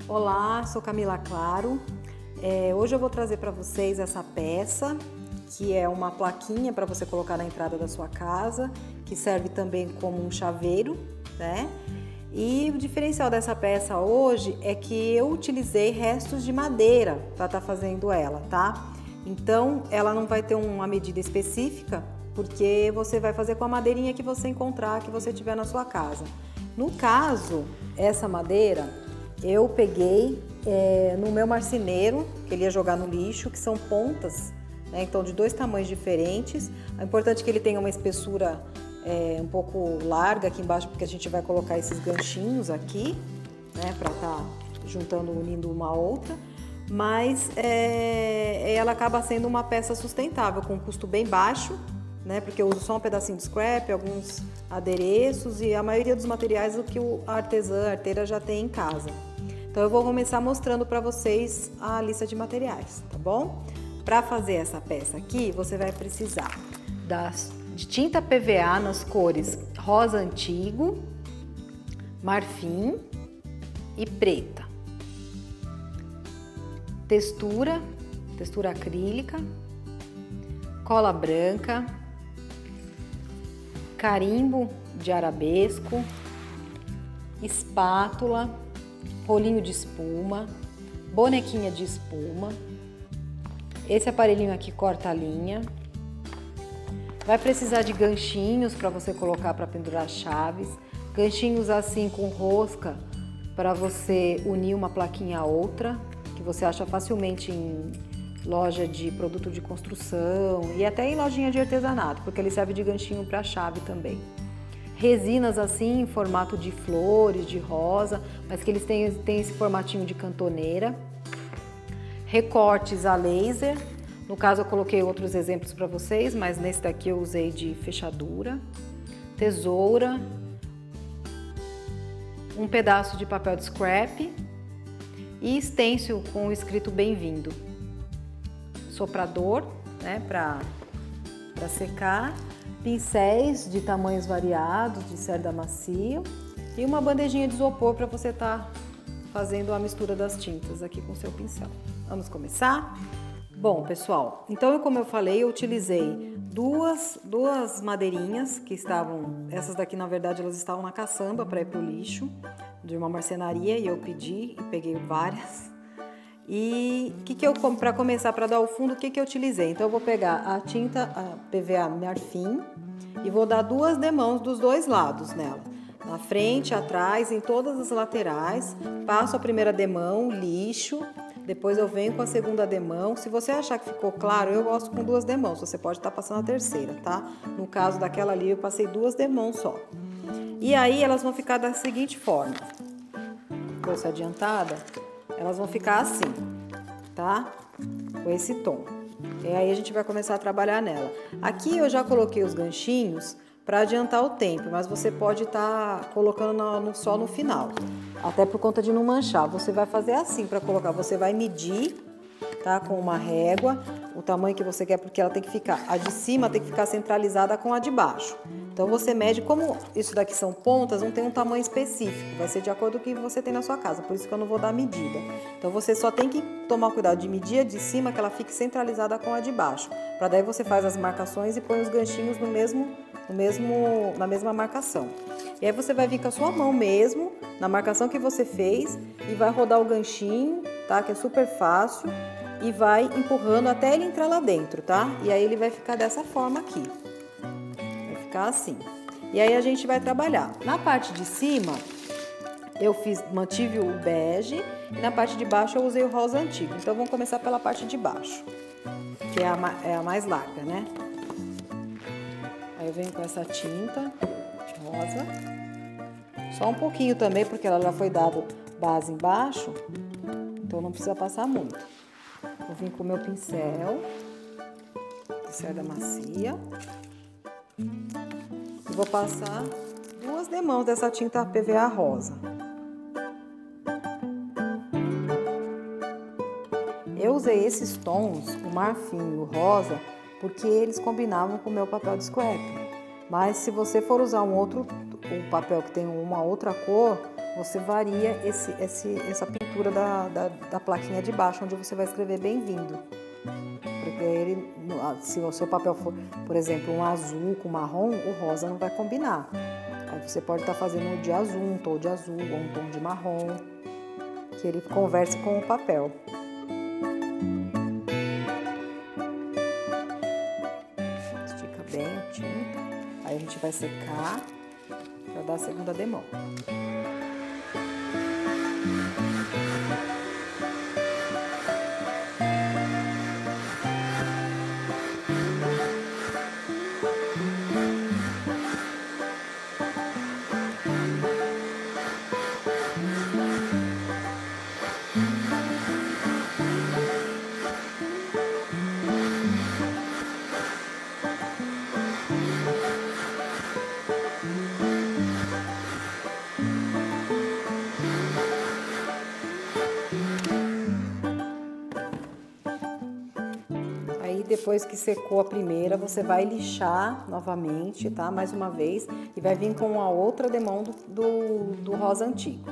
Olá, sou Camila Claro. Hoje eu vou trazer para vocês essa peça, que é uma plaquinha para você colocar na entrada da sua casa, que serve também como um chaveiro, né? E o diferencial dessa peça hoje é que eu utilizei restos de madeira para estar fazendo ela, tá? Então, ela não vai ter uma medida específica, porque você vai fazer com a madeirinha que você encontrar, que você tiver na sua casa. No caso, essa madeira eu peguei no meu marceneiro, que ele ia jogar no lixo, que são pontas, né? Então de dois tamanhos diferentes. É importante que ele tenha uma espessura um pouco larga aqui embaixo, porque a gente vai colocar esses ganchinhos aqui, né? Para estar juntando, unindo uma a outra. Mas ela acaba sendo uma peça sustentável, com um custo bem baixo, né? Porque eu uso só um pedacinho de scrap, alguns adereços e a maioria dos materiais que a arteira já tem em casa. Então eu vou começar mostrando para vocês a lista de materiais, tá bom? Para fazer essa peça aqui, você vai precisar de tinta PVA nas cores rosa antigo, marfim e preta. Textura acrílica, cola branca, carimbo de arabesco, espátula, rolinho de espuma, bonequinha de espuma, esse aparelhinho aqui corta a linha. Vai precisar de ganchinhos para você colocar para pendurar chaves, ganchinhos assim com rosca para você unir uma plaquinha a outra, que você acha facilmente em loja de produto de construção e até em lojinha de artesanato, porque ele serve de ganchinho para chave também. Resinas assim em formato de flores, de rosa, mas que eles têm esse formatinho de cantoneira. Recortes a laser, no caso eu coloquei outros exemplos para vocês, mas nesse daqui eu usei de fechadura. Tesoura, um pedaço de papel de scrap e stencil com o escrito bem-vindo. Soprador, né, para secar, pincéis de tamanhos variados, de cerda macio e uma bandejinha de isopor para você estar fazendo a mistura das tintas aqui com o seu pincel. Vamos começar? Bom, pessoal, então como eu falei, eu utilizei duas madeirinhas que estavam, essas daqui na verdade elas estavam na caçamba para ir para o lixo, de uma marcenaria, e eu pedi e peguei várias. E para começar, para dar o fundo, o que eu utilizei? Então eu vou pegar a tinta PVA marfim e vou dar duas demãos dos dois lados nela, na frente, atrás, em todas as laterais. Passo a primeira demão, lixo, depois eu venho com a segunda demão. Se você achar que ficou claro, eu gosto com duas demãos, você pode estar passando a terceira, tá? No caso daquela ali, eu passei duas demãos só. E aí elas vão ficar da seguinte forma, trouxe adiantada. Elas vão ficar assim, tá? Com esse tom. E aí a gente vai começar a trabalhar nela. Aqui eu já coloquei os ganchinhos para adiantar o tempo, mas você pode estar colocando só no final. Até por conta de não manchar. Você vai fazer assim para colocar. Você vai medir, tá? Com uma régua, o tamanho que você quer, porque ela tem que ficar, a de cima tem que ficar centralizada com a de baixo. Então você mede, como isso daqui são pontas, não tem um tamanho específico, vai ser de acordo com o que você tem na sua casa, por isso que eu não vou dar medida. Então você só tem que tomar cuidado de medir a de cima, que ela fique centralizada com a de baixo, para daí você faz as marcações e põe os ganchinhos na mesma marcação. E aí você vai vir com a sua mão mesmo, na marcação que você fez, e vai rodar o ganchinho, tá? Que é super fácil, e vai empurrando até ele entrar lá dentro, tá? E aí ele vai ficar dessa forma aqui. Assim. E aí a gente vai trabalhar. Na parte de cima, eu mantive o bege, e na parte de baixo eu usei o rosa antigo. Então vamos começar pela parte de baixo, que é a mais larga, né? Aí eu venho com essa tinta rosa, só um pouquinho também, porque ela já foi dado base embaixo, então não precisa passar muito. Eu vim com o meu pincel de cerda macia. E vou passar duas demãos dessa tinta PVA rosa. Eu usei esses tons, o marfim e o rosa, porque eles combinavam com o meu papel de scrap. Mas se você for usar um papel que tem uma outra cor, você varia essa pintura da plaquinha de baixo, onde você vai escrever bem-vindo. Porque ele, se o seu papel for, por exemplo, um azul com marrom, o rosa não vai combinar. Aí você pode estar fazendo de azul, um tom de azul ou um tom de marrom, que ele converse com o papel. Estica bem a tinta. Aí a gente vai secar para dar a segunda demão. Depois que secou a primeira, você vai lixar novamente, tá? Mais uma vez, e vai vir com a outra demão do rosa antigo.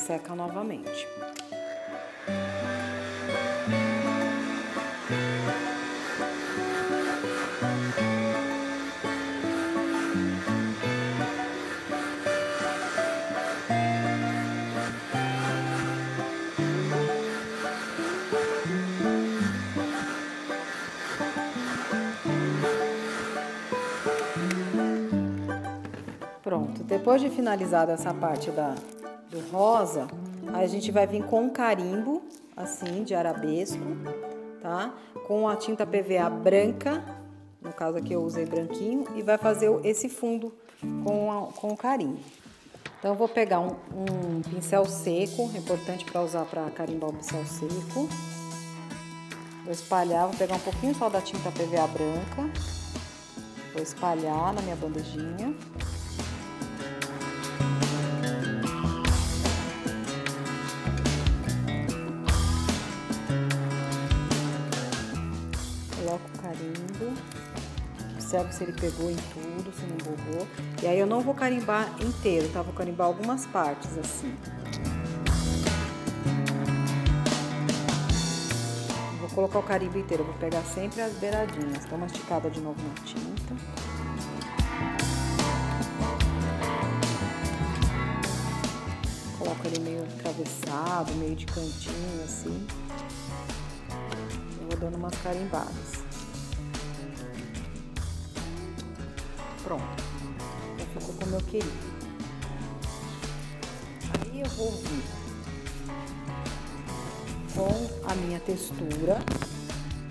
Seca novamente. Pronto, depois de finalizada essa parte do rosa, aí a gente vai vir com um carimbo, assim, de arabesco, tá? Com a tinta PVA branca, no caso aqui eu usei branquinho, e vai fazer esse fundo com o carimbo. Então eu vou pegar um pincel seco, importante para usar para carimbar o pincel seco. Vou espalhar, vou pegar um pouquinho só da tinta PVA branca, vou espalhar na minha bandejinha. Coloco o carimbo, observo se ele pegou em tudo, se não borrou. E aí eu não vou carimbar inteiro, tá? Vou carimbar algumas partes assim. Vou colocar o carimbo inteiro, vou pegar sempre as beiradinhas. Dá uma esticada de novo na tinta. Coloco ele meio atravessado, meio de cantinho assim. Vou dando umas carimbadas. Pronto, já ficou como eu queria. Aí eu vou vir com a minha textura.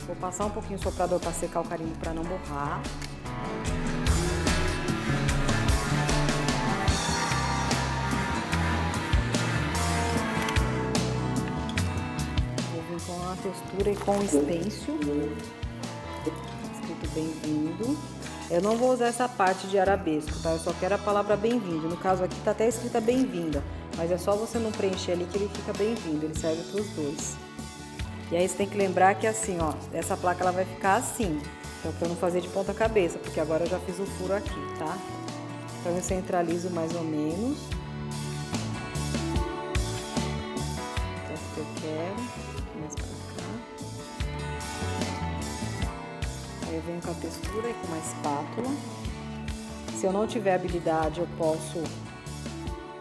Vou passar um pouquinho o soprador para secar o carimbo para não borrar. Vou vir com a textura e com o stencil, escrito bem-vindo. Eu não vou usar essa parte de arabesco, tá? Eu só quero a palavra bem-vindo. No caso aqui tá até escrita bem-vinda, mas é só você não preencher ali que ele fica bem-vindo, ele serve para os dois. E aí você tem que lembrar que assim, ó, essa placa ela vai ficar assim, então pra eu não fazer de ponta cabeça, porque agora eu já fiz o furo aqui, tá? Então eu centralizo mais ou menos. Então o que eu quero, mais pra cá. Aí eu venho com a textura e com uma espátula. Se eu não tiver habilidade, eu posso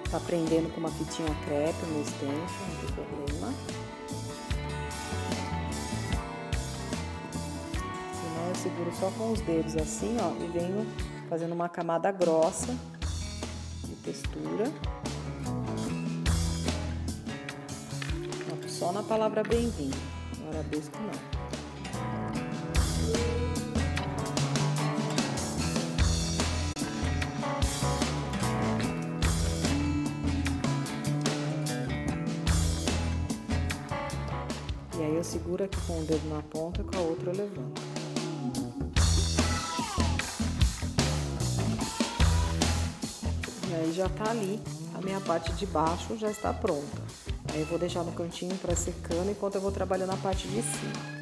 estar prendendo com uma fitinha crepe no stencil, não tem problema. Senão eu seguro só com os dedos assim, ó, e venho fazendo uma camada grossa de textura. Só na palavra bem-vindo, no arabesco não. E aí eu seguro aqui com o dedo na ponta e com a outra eu levanto. E aí já tá ali, a minha parte de baixo já está pronta. Aí eu vou deixar no cantinho para secando enquanto eu vou trabalhando a parte de cima.